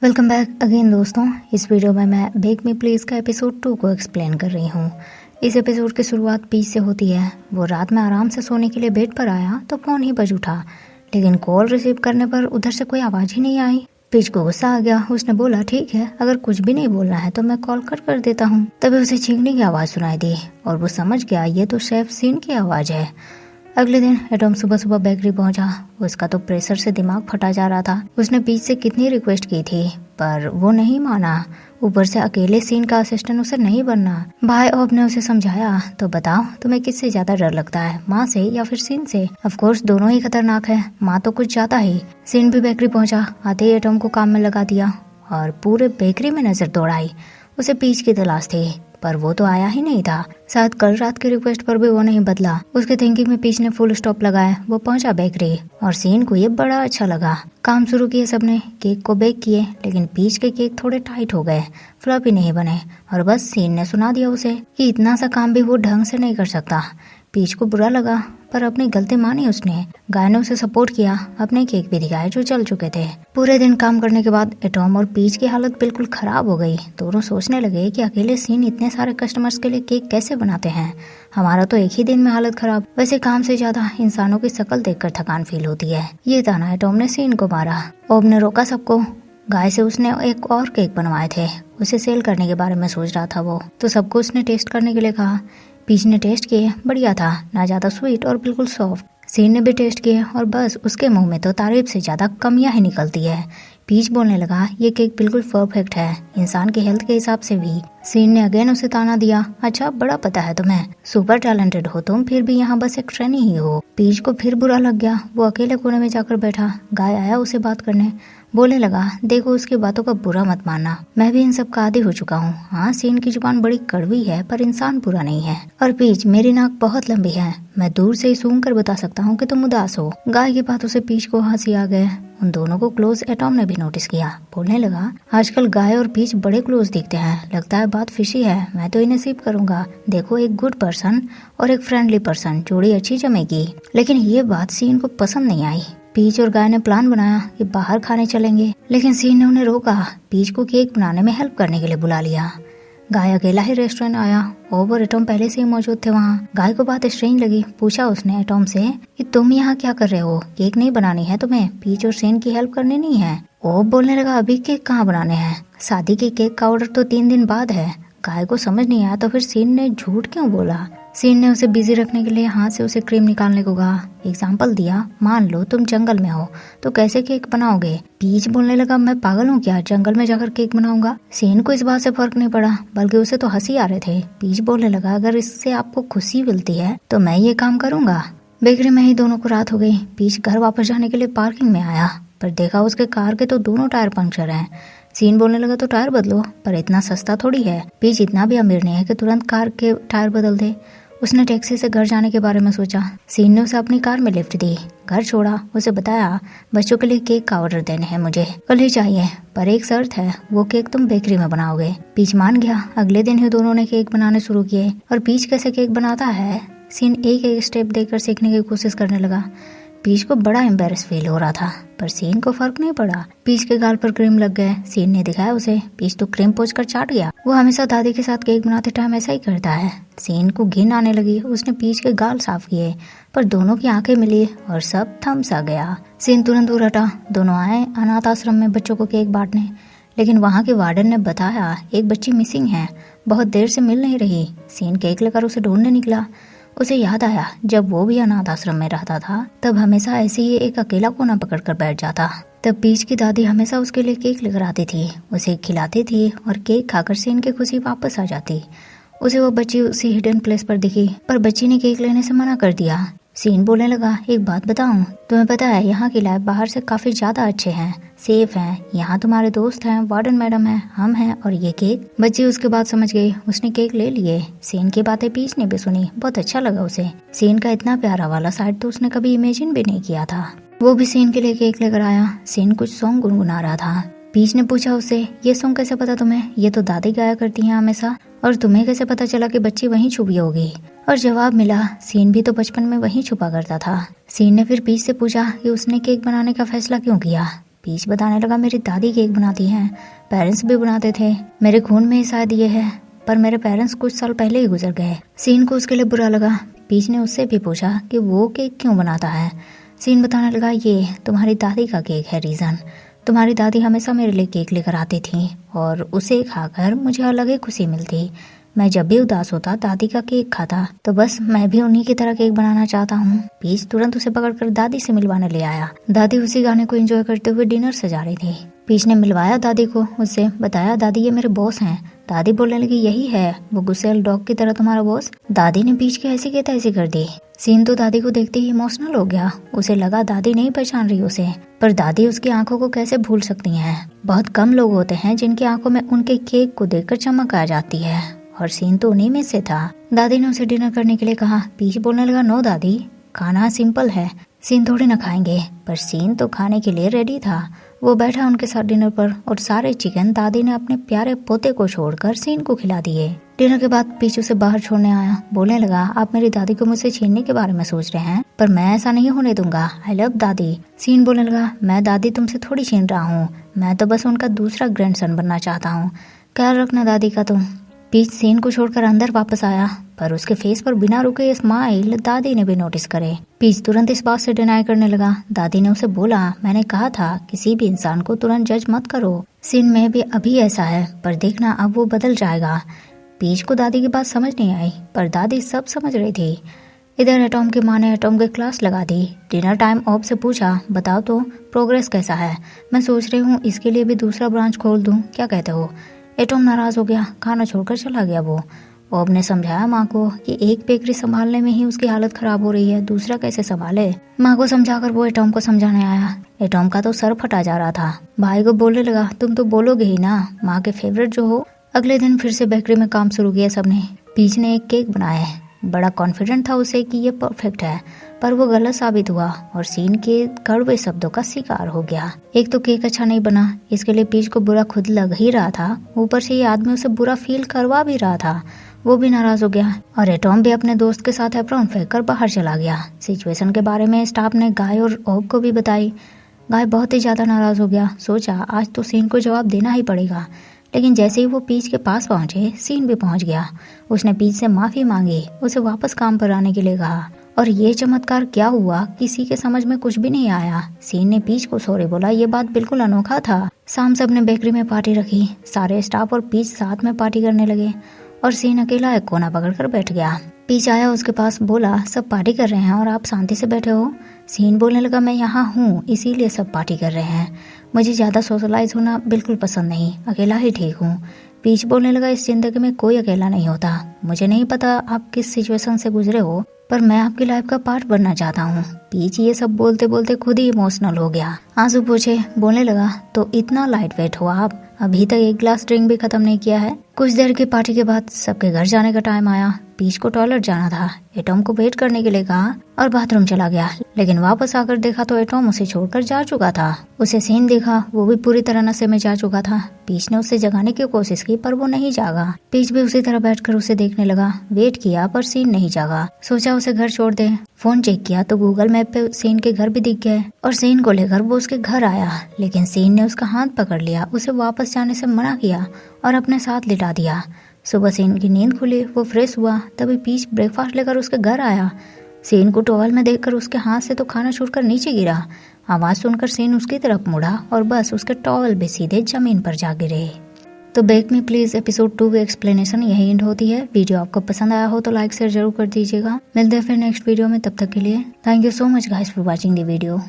Welcome back again दोस्तों। इस video में मैं बेक मी प्लीज़ का एपिसोड 2 को एक्सप्लेन कर रही हूँ। इस एपिसोड की शुरुआत पीच से होती है। वो रात में आराम से सोने के लिए बेड पर आया तो फ़ोन ही बज उठा, लेकिन कॉल रिसीव करने पर उधर से कोई आवाज़ ही नहीं आई। पीच को गुस्सा आ गया। उसने बोला, ठीक है, अगर कुछ भी नहीं बोलना है तो मैं कॉल कट कर देता हूँ। तभी उसे चीखने की आवाज़ सुनाई दी और वो समझ गया ये तो शेफ सीन की आवाज़ है। अगले दिन एटॉम सुबह सुबह बेकरी पहुंचा। उसका तो प्रेशर से दिमाग फटा जा रहा था। उसने पीच से कितनी रिक्वेस्ट की थी पर वो नहीं माना। ऊपर से अकेले सीन का असिस्टेंट उसे नहीं बनना। भाई ऑब ने उसे समझाया, तो बताओ तुम्हें किससे ज्यादा डर लगता है, माँ से या फिर सीन से? ऑफ कोर्स दोनों ही खतरनाक है, माँ तो कुछ ज्यादा ही। सीन भी बेकरी पहुंचा। आते ही एटॉम को काम में लगा दिया और पूरे बेकरी में नजर दौड़ाई। उसे पीच की तलाश थी पर वो तो आया ही नहीं था। शायद कल रात की रिक्वेस्ट पर भी वो नहीं बदला। उसके थिंकिंग में पीच ने फुल स्टॉप लगाया। वो पहुंचा बेकरी और सीन को ये बड़ा अच्छा लगा। काम शुरू किए सबने, केक को बेक किए, लेकिन पीच के केक थोड़े टाइट हो गए, फ्लफी नहीं बने। और बस सीन ने सुना दिया उसे कि इतना सा काम भी वो ढंग से नहीं कर सकता। पीच को बुरा लगा पर अपनी गलती मानी उसने। गाय ने उसे सपोर्ट किया, अपने केक भी दिखाए जो चल चुके थे। पूरे दिन काम करने के बाद एटॉम और पीच की हालत बिल्कुल खराब हो गई। दोनों सोचने लगे कि अकेले सीन इतने सारे कस्टमर्स के लिए केक कैसे बनाते हैं। हमारा तो एक ही दिन में हालत खराब। वैसे काम से ज्यादा इंसानों की शक्ल देखकर थकान फील होती है। ये ताना एटॉम ने सीन को मारा। ओब ने रोका सबको। गाय से उसने एक और केक बनवाए थे, उसे सेल करने के बारे में सोच रहा था वो, तो सबको उसने टेस्ट करने के लिए कहा। पीच ने टेस्ट किए, बढ़िया था, ना ज्यादा स्वीट और बिल्कुल सॉफ्ट। सीन ने भी टेस्ट किए और बस उसके मुंह में तो तारीफ से ज्यादा कमियां ही निकलती है। पीच बोलने लगा, ये केक बिल्कुल परफेक्ट है, इंसान के हेल्थ के हिसाब से भी। सीन ने अगेन उसे ताना दिया, अच्छा बड़ा पता है तुम्हें, सुपर टैलेंटेड हो तुम, फिर भी यहाँ बस एक ट्रेनी ही हो। पीच को फिर बुरा लग गया। वो अकेले कोने में जाकर बैठा। गाय आया उसे बात करने। बोलने लगा, देखो उसकी बातों का बुरा मत मानना, मैं भी इन सब का आदी हो चुका हूँ। हाँ, सीन की जुबान बड़ी कड़वी है पर इंसान बुरा नहीं है। और पीच, मेरी नाक बहुत लंबी है, मैं दूर से ही सूंघ कर बता सकता हूँ कि तुम उदास हो। गाय की बातों से पीच को हंसी आ गए। उन दोनों को क्लोज एटॉम ने भी नोटिस किया। बोलने लगा, आजकल गाय और पीच बड़े क्लोज दिखते हैं, लगता है बात फिशी है। मैं तो इन्हें सिप करूंगा। देखो, एक गुड पर्सन और एक फ्रेंडली पर्सन, जोड़ी अच्छी जमेगी। लेकिन ये बात सीन को पसंद नहीं आई। पीच और गाय ने प्लान बनाया कि बाहर खाने चलेंगे, लेकिन सीन ने उन्हें रोका। पीच को केक बनाने में हेल्प करने के लिए बुला लिया। गाय अकेला ही रेस्टोरेंट आया। ओब और एटॉम पहले से ही मौजूद थे वहाँ। गाय को बात स्ट्रेंज लगी। पूछा उसने एटॉम से कि तुम यहाँ क्या कर रहे हो, केक नहीं बनानी है तुम्हें, पीच और सीन की हेल्प करनी नहीं है? ओब बोलने लगा, अभी केक कहाँ बनाने हैं, शादी के केक का ऑर्डर तो 3 दिन बाद है। गाय को समझ नहीं आया तो फिर सीन ने झूठ क्यों बोला। सीन ने उसे बिजी रखने के लिए हाथ से उसे क्रीम निकालने को कहा। एग्जाम्पल दिया, मान लो तुम जंगल में हो तो कैसे केक बनाओगे? पीच बोलने लगा, मैं पागल हूँ क्या, जंगल में जाकर केक बनाऊंगा? सीन को इस बात से फर्क नहीं पड़ा, बल्कि उसे तो हंसी आ रहे थे। पीच बोलने लगा, अगर इससे आपको खुशी मिलती है तो मैं ये काम करूंगा। बेकरी में ही दोनों को रात हो गई। पीच घर वापस जाने के लिए पार्किंग में आया पर देखा उसके कार के तो दोनों टायर पंक्चर हैं। सीन बोलने लगा, तो टायर बदलो, पर इतना सस्ता थोड़ी है। पीच इतना भी अमीर नहीं है कि तुरंत कार के टायर बदल दे। उसने टैक्सी से घर जाने के बारे में सोचा। सीन ने उसे अपनी कार में लिफ्ट दी, घर छोड़ा। उसे बताया, बच्चों के लिए केक का ऑर्डर देने हैं मुझे, कल ही चाहिए, पर एक शर्त है, वो केक तुम बेकरी में बनाओगे। पीच मान गया। अगले दिन ही दोनों ने केक बनाने शुरू किए। और पीच कैसे केक बनाता है, सीन एक एक स्टेप देकर सीखने की कोशिश करने लगा। पीच को बड़ा एम्बेरस फील हो रहा था पर सीन को फर्क नहीं पड़ा। पीच के गाल पर क्रीम लग गए। सीन ने दिखाया उसे। पीच तो क्रीम पोंछ कर चाट गया। वो हमेशा दादी के साथ केक बनाते टाइम ऐसा ही करता है। सीन को घिन आने लगी। उसने पीच के गाल साफ किए पर दोनों की आंखें मिली और सब थम सा गया। सीन तुरंत दूर हटा। दोनों आए अनाथ आश्रम में बच्चों को केक बांटने, लेकिन वहाँ के वार्डन ने बताया एक बच्ची मिसिंग है, बहुत देर से मिल नहीं रही। सीन केक लेकर उसे ढूंढने निकला। उसे याद आया जब वो भी अनाथ आश्रम में रहता था तब हमेशा ऐसे ही एक अकेला कोना पकड़कर बैठ जाता। तब पीच की दादी हमेशा उसके लिए केक लेकर आती थी, उसे खिलाती थी और केक खाकर सीन की खुशी वापस आ जाती। उसे वो बच्ची उसी हिडन प्लेस पर दिखी पर बच्ची ने केक लेने से मना कर दिया। सीन बोलने लगा, एक बात बताऊं, तुम्हें पता है यहाँ की लैब बाहर से काफी ज्यादा अच्छे हैं, सेफ हैं। यहाँ तुम्हारे दोस्त हैं, वार्डन मैडम हैं, हम हैं और ये केक। बच्ची उसके बाद समझ गई। उसने केक ले लिए। सीन की बातें पीच ने भी सुनी। बहुत अच्छा लगा उसे। सीन का इतना प्यारा वाला साइड तो उसने कभी इमेजिन भी नहीं किया था। वो भी सीन के लिए केक लेकर आया। सीन कुछ सॉन्ग गुनगुना रहा था। पीच ने पूछा उससे, ये सॉन्ग कैसे पता तुम्हें, ये तो दादी गाया करती हैं हमेशा, और तुम्हें कैसे पता चला कि बच्ची वहीं छुपी होगी? और जवाब मिला, सीन भी तो बचपन में वहीं छुपा करता था। सीन ने फिर पीच से पूछा कि उसने केक बनाने का फैसला क्यों किया। पीच बताने लगा मेरी दादी केक बनाती हैं, पेरेंट्स भी बनाते थे, मेरे खून में ही शायद ये है, पर मेरे पेरेंट्स कुछ साल पहले ही गुजर गए। सीन को उसके लिए बुरा लगा। पीच ने उससे भी पूछा कि वो केक क्यों बनाता है। सीन बताने लगा ये तुम्हारी दादी का केक है रीज़न। तुम्हारी दादी हमेशा मेरे लिए केक लेकर आती थी और उसे खाकर मुझे अलग ही खुशी मिलती। मैं जब भी उदास होता दादी का केक खाता, तो बस मैं भी उन्हीं की तरह केक बनाना चाहता हूँ। पीच तुरंत उसे पकड़कर दादी से मिलवाने ले आया। दादी उसी गाने को एंजॉय करते हुए डिनर सजा रही थी। पीच ने मिलवाया दादी को, उससे बताया दादी ये मेरे बॉस हैं। दादी बोलने लगी यही है वो गुस्सेल डॉग की तरह तुम्हारा बॉस। दादी ने पीच के ऐसी की तैसी कर दी। सीन तो दादी को देखते ही इमोशनल हो गया। उसे लगा दादी नहीं पहचान रही उसे, पर दादी उसकी आंखों को कैसे भूल सकती हैं। बहुत कम लोग होते हैं जिनकी आंखों में उनके केक को देखकर चमक आ जाती है, और सीन तो उन्हीं में से था। दादी ने उसे डिनर करने के लिए कहा। पीच बोलने लगा नो दादी, खाना सिंपल है, सीन थोड़ी ना खाएंगे। पर सीन तो खाने के लिए रेडी था। वो बैठा उनके साथ डिनर पर, और सारे चिकन दादी ने अपने प्यारे पोते को छोड़कर सीन को खिला दिए। डिनर के बाद पीच उसे बाहर छोड़ने आया। बोलने लगा आप मेरी दादी को मुझसे छीनने के बारे में सोच रहे हैं, पर मैं ऐसा नहीं होने दूंगा। आई लव दादी। सीन बोलने लगा मैं दादी तुमसे थोड़ी छीन रहा हूँ, मैं तो बस उनका दूसरा ग्रैंडसन बनना चाहता हूँ। ख्याल रखना दादी का तुम। पीच सीन को छोड़कर अंदर वापस आया, पर उसके फेस पर बिना रुके स्माइल दादी ने भी नोटिस करे। पीच तुरंत इस बात से डिनाई करने लगा। दादी ने उसे बोला मैंने कहा था किसी भी इंसान को तुरंत जज मत करो। सीन में भी अभी ऐसा है, पर देखना अब वो बदल जाएगा। पीच को दादी की बात समझ नहीं आई, पर दादी सब समझ रही थी। इधर एटॉम की माँ ने एटॉम की क्लास लगा दी। डिनर टाइम ऑफ से पूछा बताओ तो प्रोग्रेस कैसा है। मैं सोच रही हूँ इसके लिए भी दूसरा ब्रांच खोल दूँ, क्या कहते हो। एटॉम नाराज हो गया, खाना छोड़कर चला गया। वो ओब ने समझाया माँ को कि एक बेकरी संभालने में ही उसकी हालत खराब हो रही है, दूसरा कैसे संभाले। माँ को समझाकर वो एटॉम को समझाने आया। एटॉम का तो सर फटा जा रहा था। भाई को बोलने लगा तुम तो बोलोगे ही ना, माँ के फेवरेट जो हो। अगले दिन फिर से बेकरी में काम शुरू किया सबने। पीच ने एक केक बनाया है। बड़ा कॉन्फिडेंट था उसे कि ये परफेक्ट है, पर वो गलत साबित हुआ और सीन के कड़वे शब्दों का शिकार हो गया। एक तो केक अच्छा नहीं बना, इसके लिए पीच को बुरा खुद लग ही रहा था, ऊपर से ये आदमी उसे बुरा फील करवा भी रहा था। वो भी नाराज हो गया और एटॉम भी अपने दोस्त के साथ एप्रॉन फेंककर बाहर चला गया। सिचुएशन के बारे में स्टाफ ने गाय और ओब को भी बताई। गाय बहुत ही ज्यादा नाराज हो गया। सोचा आज तो सीन को जवाब देना ही पड़ेगा, लेकिन जैसे ही वो पीच के पास पहुंचे सीन भी पहुंच गया। उसने पीच से माफी मांगी, उसे वापस काम पर आने के लिए कहा। और ये चमत्कार क्या हुआ किसी के समझ में कुछ भी नहीं आया। सीन ने पीच को सॉरी बोला, ये बात बिल्कुल अनोखा था। शाम सबने बेकरी में पार्टी रखी। सारे स्टाफ और पीच साथ में पार्टी करने लगे और सीन अकेला एक कोना पकड़कर बैठ गया। पीच आया उसके पास, बोला सब पार्टी कर रहे हैं और आप शांति से बैठे हो। सीन बोलने लगा मैं यहाँ हूँ इसीलिए सब पार्टी कर रहे हैं, मुझे ज्यादा सोशलाइज होना बिल्कुल पसंद नहीं, अकेला ही ठीक हूँ। पीच बोलने लगा इस जिंदगी में कोई अकेला नहीं होता। मुझे नहीं पता आप किस सिचुएशन से गुजरे हो, पर मैं आपकी लाइफ का पार्ट बनना चाहता हूँ। पीच ये सब बोलते बोलते खुद ही इमोशनल हो गया, आंसू पोंछे। बोलने लगा तो इतना लाइट वेट हो आप, अभी तक एक ग्लास ड्रिंक भी खत्म नहीं किया है। कुछ देर की पार्टी के बाद सबके घर जाने का टाइम आया। पीच को टॉयलेट जाना था। एटॉम को वेट करने के लिए कहा और बाथरूम चला गया, लेकिन वापस आकर देखा तो एटॉम उसे छोड़कर जा चुका था। उसे सीन देखा, वो भी पूरी तरह नशे में जा चुका था। पीच ने उसे जगाने की कोशिश की पर वो नहीं जागा। पीच भी उसी तरह बैठकर उसे देखने लगा। वेट किया पर सीन नहीं जागा। सोचा उसे घर छोड़ दे। फोन चेक किया तो गूगल मैप पे सीन के घर भी दिख गए और सीन को लेकर वो उसके घर आया, लेकिन सीन ने उसका हाथ पकड़ लिया, उसे वापस जाने से मना किया और अपने साथ लिटा दिया। सुबह सीन की नींद खुली, वो फ्रेश हुआ, तभी पीच ब्रेकफास्ट लेकर उसके घर आया। सीन को टॉवल में देखकर उसके हाथ से तो खाना छूटकर नीचे गिरा। आवाज सुनकर सीन उसकी तरफ मुड़ा और बस उसके टॉवल भी सीधे जमीन पर जा गिरे। तो बेक मी प्लीज एपिसोड 2 की एक्सप्लेनेशन यही एंड होती है। वीडियो आपको पसंद आया हो तो लाइक शेयर जरूर कर दीजिएगा। मिलते हैं फिर नेक्स्ट वीडियो में, तब तक के लिए thank you so much guys for watching the video.